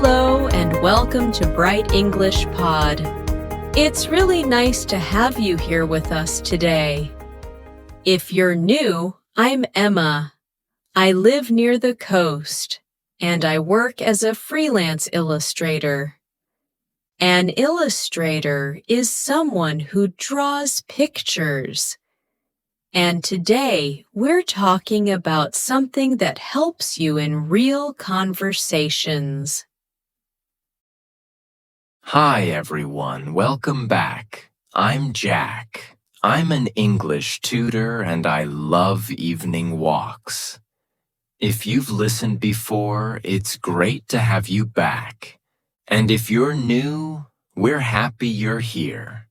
Hello and welcome to Bright English Pod. It's really nice to have you here with us today. If you're new, I'm Emma. I live near the coast, and I work as a freelance illustrator. An illustrator is someone who draws pictures. And today, we're talking about something that helps you in real conversations. Hi everyone, welcome back. I'm Jack. I'm an English tutor and I love evening walks. If you've listened before, it's great to have you back. And if you're new, we're happy you're here.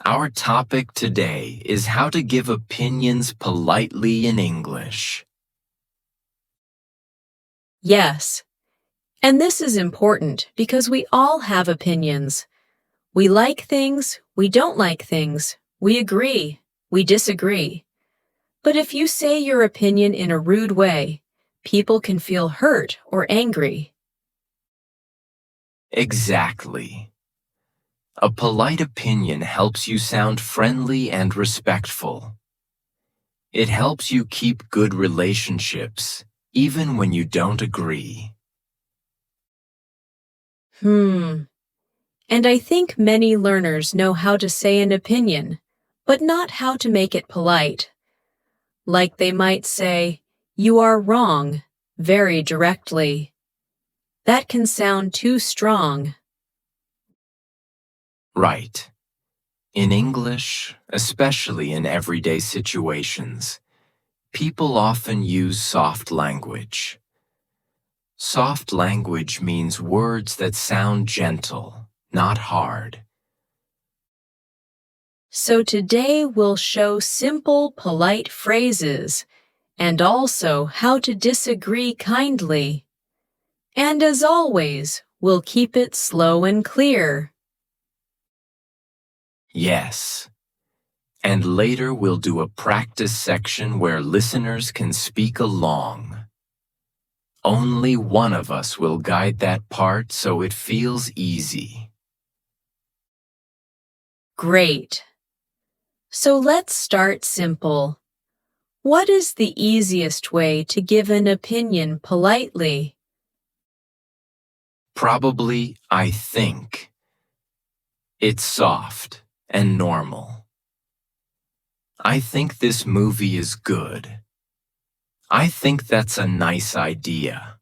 Our topic today is how to give opinions politely in English. Yes, and this is important because we all have opinions. We like things, we don't like things, we agree, we disagree. But if you say your opinion in a rude way, people can feel hurt or angry. Exactly. A polite opinion helps you sound friendly and respectful. It helps you keep good relationships, even when you don't agree. And I think many learners know how to say an opinion, but not how to make it polite. Like they might say, "You are wrong," very directly. That can sound too strong. Right. In English, especially in everyday situations, people often use soft language. Soft language means words that sound gentle, not hard. So today we'll show simple, polite phrases and also how to disagree kindly. And as always, we'll keep it slow and clear. Yes. And later we'll do a practice section where listeners can speak along. Only one of us will guide that part so it feels easy. Great. So let's start simple. What is the easiest way to give an opinion politely? Probably, I think. It's soft and normal. I think this movie is good. I think that's a nice idea.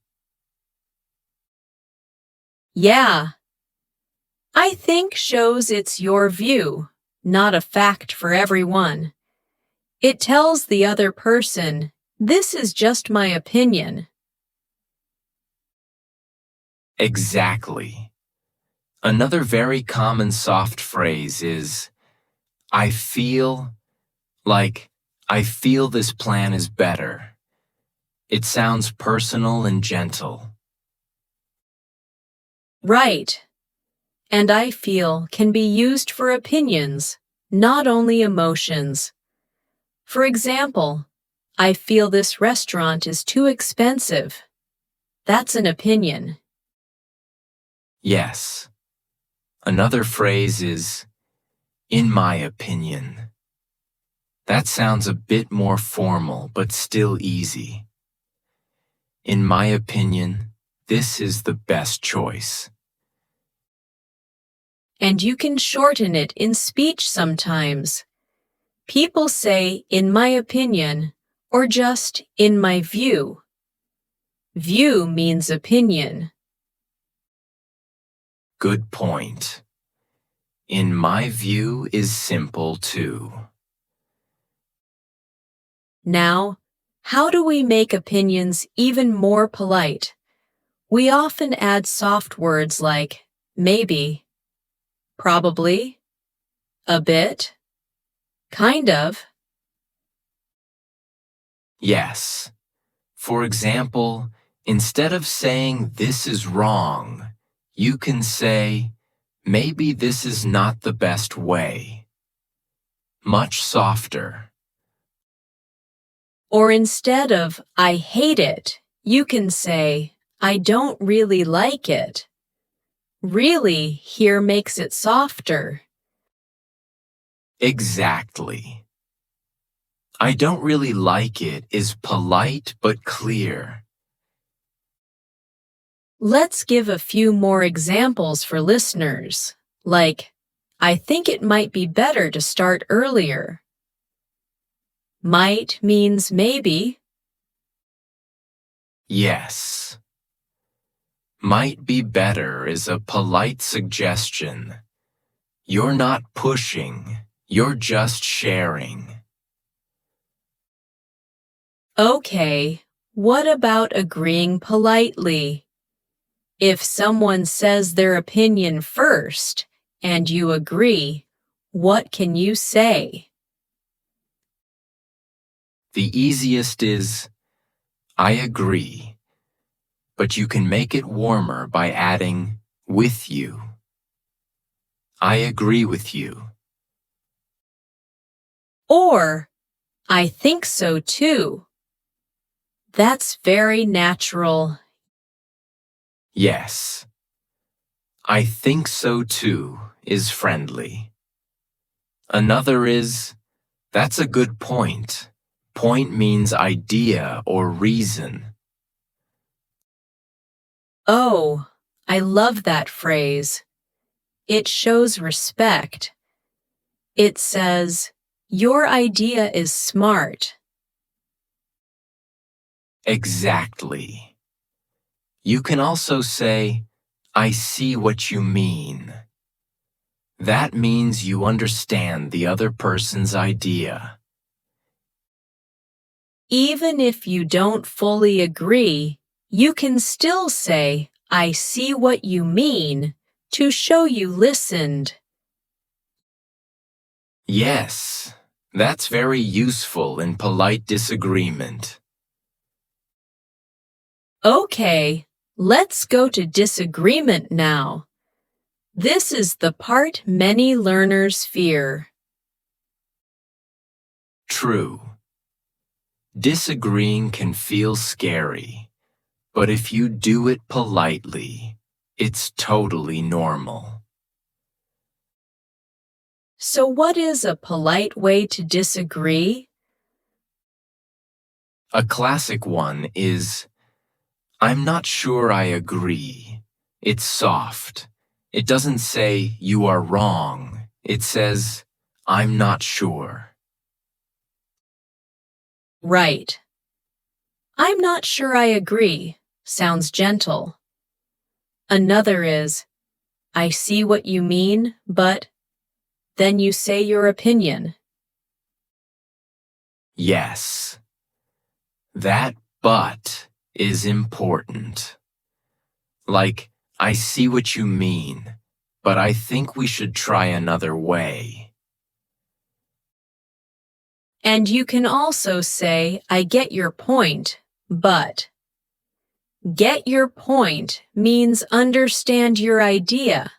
Yeah. I think shows it's your view, not a fact for everyone. It tells the other person, "This is just my opinion." Exactly. Another very common soft phrase is, I feel this plan is better. It sounds personal and gentle. Right. And I feel can be used for opinions, not only emotions. For example, I feel this restaurant is too expensive. That's an opinion. Yes. Another phrase is, in my opinion. That sounds a bit more formal, but still easy. In my opinion, this is the best choice. And you can shorten it in speech sometimes. People say, "in my opinion," or just, "in my view." View means opinion. Good point. In my view is simple too. Now, how do we make opinions even more polite? We often add soft words like maybe, probably, a bit, kind of. Yes. For example, instead of saying this is wrong, you can say, maybe this is not the best way. Much softer. Or instead of I hate it, you can say I don't really like it. Really here makes it softer. Exactly. I don't really like it is polite but clear. Let's give a few more examples for listeners, like, I think it might be better to start earlier. Might means maybe. Yes. Might be better is a polite suggestion. You're not pushing, you're just sharing. Okay, what about agreeing politely? If someone says their opinion first and you agree, what can you say? The easiest is, I agree, but you can make it warmer by adding, with you. I agree with you. Or, I think so too. That's very natural. Yes. I think so too is friendly. Another is, that's a good point. Point means idea or reason. Oh, I love that phrase. It shows respect. It says, your idea is smart. Exactly. You can also say, I see what you mean. That means you understand the other person's idea. Even if you don't fully agree, you can still say, I see what you mean, to show you listened. Yes, that's very useful in polite disagreement. Okay, let's go to disagreement now. This is the part many learners fear. True. Disagreeing can feel scary, but if you do it politely, it's totally normal. So what is a polite way to disagree? A classic one is, I'm not sure I agree. It's soft. It doesn't say you are wrong. It says, I'm not sure. Right. I'm not sure I agree. Sounds gentle. Another is, I see what you mean, but then you say your opinion. Yes. That but is important. Like, I see what you mean, but I think we should try another way. And you can also say, I get your point, but. Get your point means understand your idea.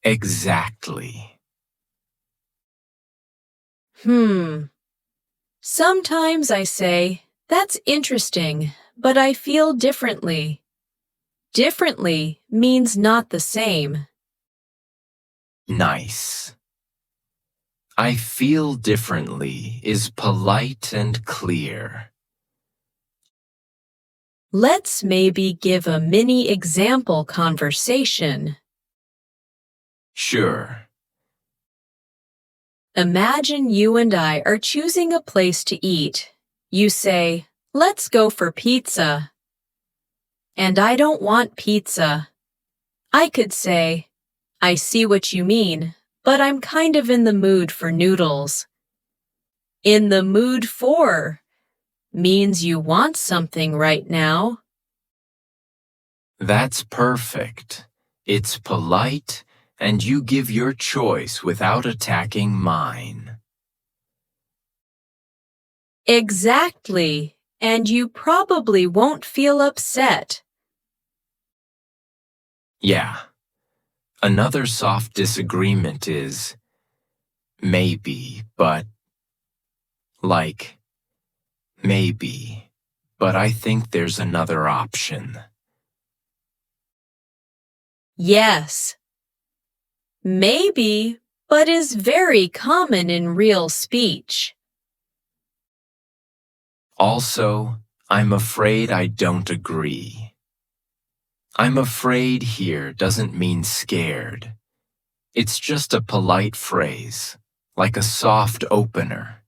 Exactly. Sometimes I say, that's interesting, but I feel differently. Differently means not the same. Nice. I feel differently is polite and clear. Let's maybe give a mini example conversation. Sure. Imagine you and I are choosing a place to eat. You say, let's go for pizza. And I don't want pizza. I could say, I see what you mean, but I'm kind of in the mood for noodles. In the mood for means you want something right now. That's perfect. It's polite, and you give your choice without attacking mine. Exactly, and you probably won't feel upset. Yeah. Another soft disagreement is, maybe, but, like, maybe. but I think there's another option. Yes. Maybe, but is very common in real speech. Also, I'm afraid I don't agree. I'm afraid here doesn't mean scared. It's just a polite phrase, like a soft opener.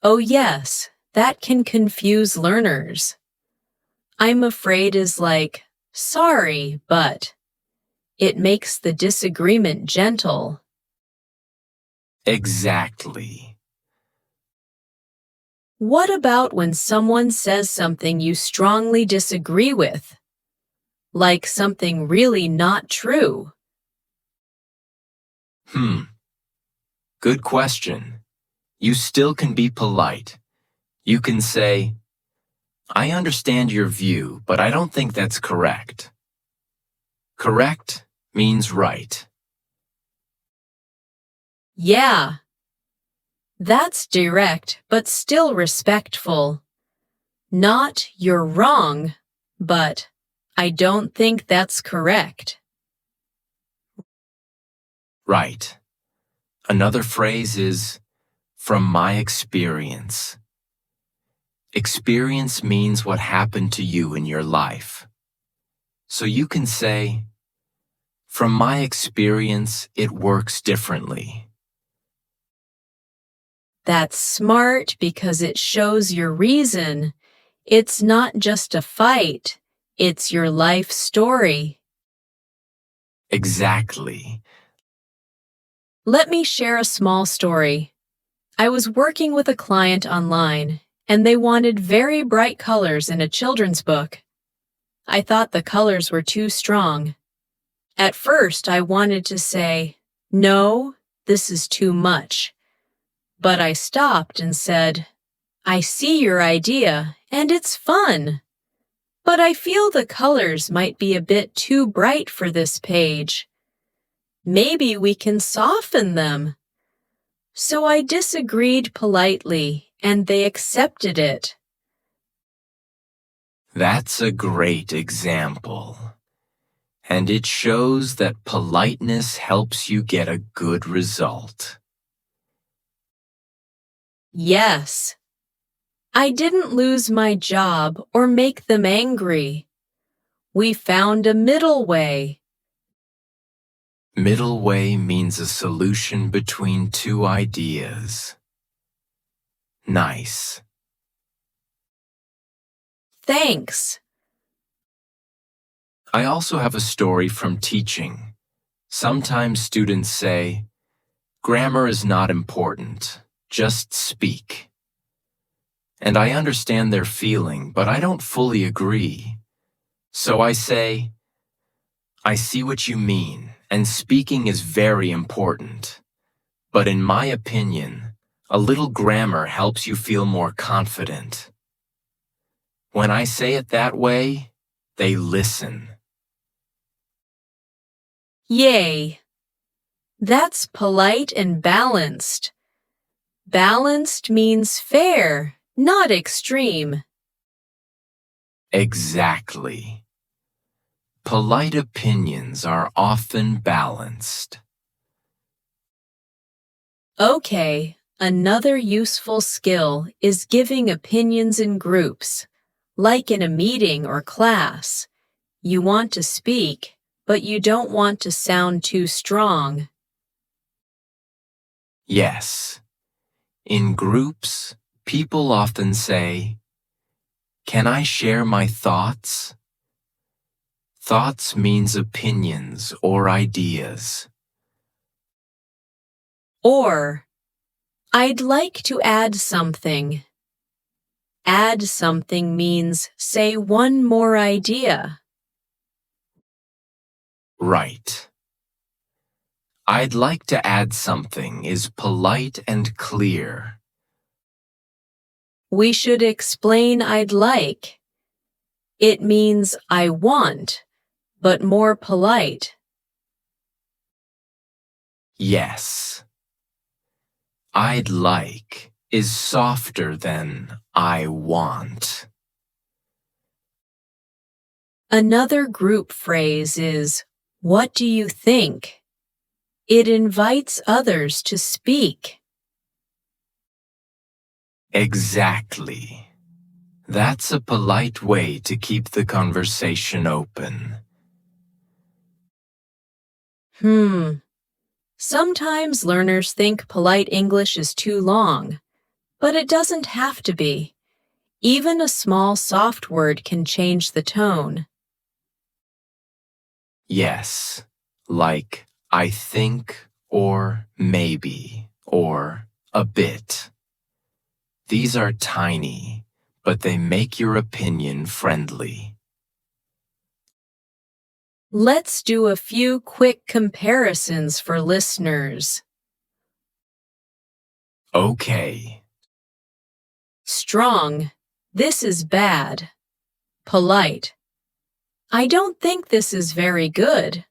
Oh yes, that can confuse learners. I'm afraid is like, sorry, but it makes the disagreement gentle. Exactly. What about when someone says something you strongly disagree with? Like something really not true? Good question. You still can be polite. You can say, I understand your view, but I don't think that's correct. Correct means right. Yeah, that's direct but still respectful. Not you're wrong, but I don't think that's correct. Right. Another phrase is, from my experience. Experience means what happened to you in your life. So you can say, from my experience, it works differently. That's smart because it shows your reason. It's not just a fight, it's your life story. Exactly. Let me share a small story. I was working with a client online, and they wanted very bright colors in a children's book. I thought the colors were too strong. At first, I wanted to say, no, this is too much. But I stopped and said, I see your idea, and it's fun. But I feel the colors might be a bit too bright for this page. Maybe we can soften them. So I disagreed politely, and they accepted it. That's a great example. And it shows that politeness helps you get a good result. Yes. I didn't lose my job or make them angry. We found a middle way. Middle way means a solution between two ideas. Nice. Thanks. I also have a story from teaching. Sometimes students say, grammar is not important, just speak. And I understand their feeling, but I don't fully agree. So I say, I see what you mean, and speaking is very important. But in my opinion, a little grammar helps you feel more confident. When I say it that way, they listen. Yay. That's polite and balanced. Balanced means fair, not extreme. Exactly. Polite opinions are often balanced. Okay, another useful skill is giving opinions in groups, like in a meeting or class. You want to speak, but you don't want to sound too strong. Yes. In groups, people often say, can I share my thoughts? Thoughts means opinions or ideas. Or, I'd like to add something. Add something means say one more idea. Right. I'd like to add something is polite and clear. We should explain I'd like. It means I want, but more polite. Yes. I'd like is softer than I want. Another group phrase is, "What do you think?" It invites others to speak. Exactly. That's a polite way to keep the conversation open. Sometimes learners think polite English is too long, but it doesn't have to be. Even a small soft word can change the tone. Yes, like I think or maybe or a bit. These are tiny, but they make your opinion friendly. Let's do a few quick comparisons for listeners. Okay, Strong. This is bad. Polite. I don't think this is very good.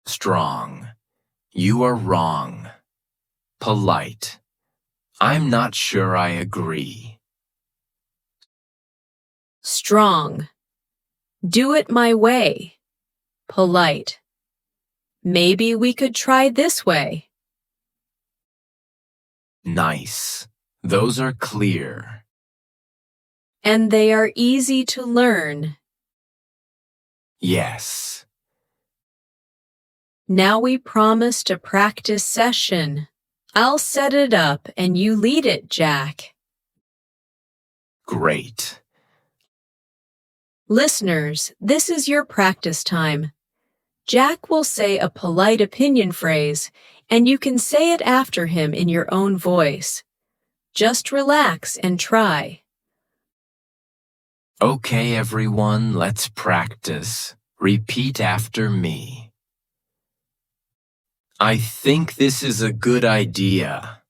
strong. You are wrong. Polite. I'm not sure I agree. Strong. Do it my way. Polite. Maybe we could try this way. Nice. Those are clear. And they are easy to learn. Yes. Now we promised a practice session. I'll set it up and you lead it, Jack. Great. Listeners, this is your practice time. Jack will say a polite opinion phrase, and you can say it after him in your own voice. Just relax and try. Okay, everyone, let's practice. Repeat after me. I think this is a good idea.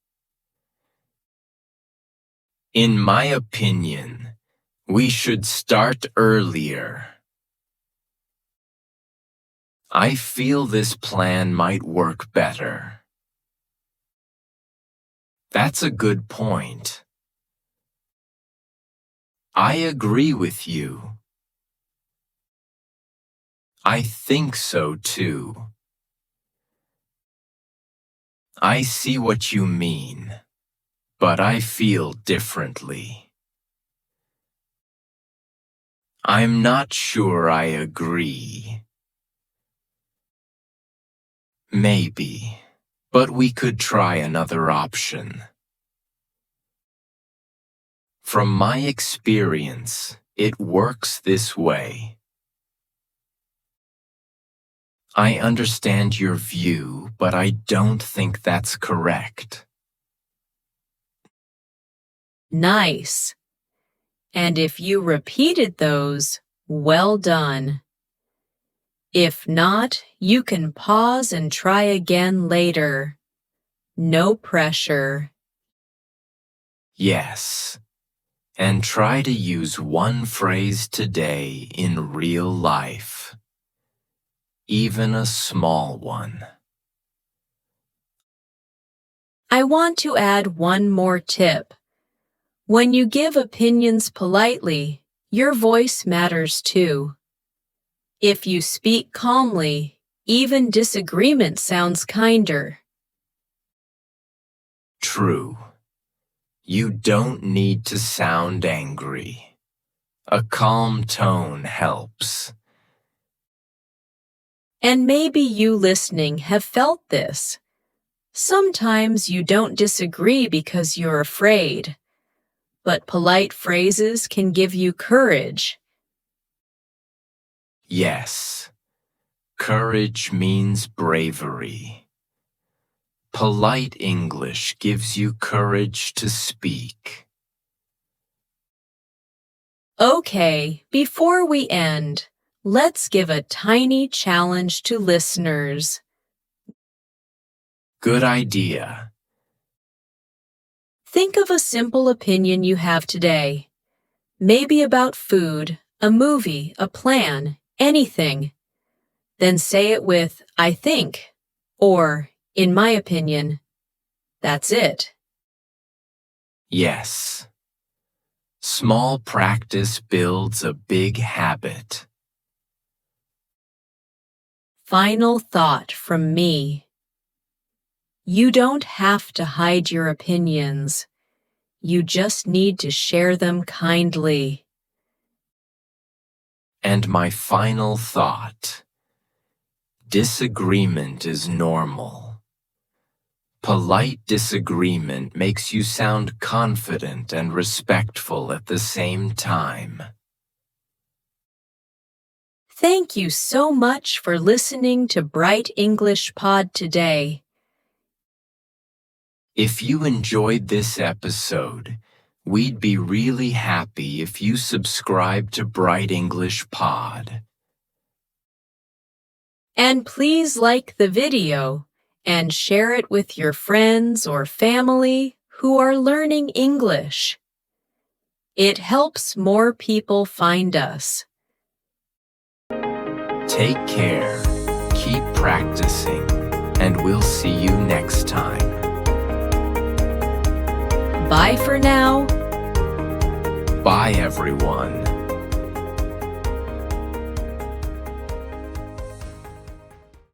In my opinion, we should start earlier. I feel this plan might work better. That's a good point. I agree with you. I think so too. I see what you mean, but I feel differently. I'm not sure I agree. Maybe, but we could try another option. From my experience, it works this way. I understand your view, but I don't think that's correct. Nice. And if you repeated those, well done. If not, you can pause and try again later. No pressure. Yes. And try to use one phrase today in real life. Even a small one. I want to add one more tip. When you give opinions politely, your voice matters too. If you speak calmly, even disagreement sounds kinder. True. You don't need to sound angry. A calm tone helps. And maybe you listening have felt this. Sometimes you don't disagree because you're afraid, but polite phrases can give you courage. Yes. Courage means bravery. Polite English gives you courage to speak. Okay, before we end, let's give a tiny challenge to listeners. Good idea. Think of a simple opinion you have today. Maybe about food, a movie, a plan, anything. Then say it with, I think, or, in my opinion. That's it. Yes. Small practice builds a big habit. Final thought from me. You don't have to hide your opinions. You just need to share them kindly. And my final thought. Disagreement is normal. Polite disagreement makes you sound confident and respectful at the same time. Thank you so much for listening to Bright English Pod today. If you enjoyed this episode, we'd be really happy if you subscribe to Bright English Pod. And please like the video and share it with your friends or family who are learning English. It helps more people find us. Take care, keep practicing, and we'll see you next time. Bye for now. Bye, everyone.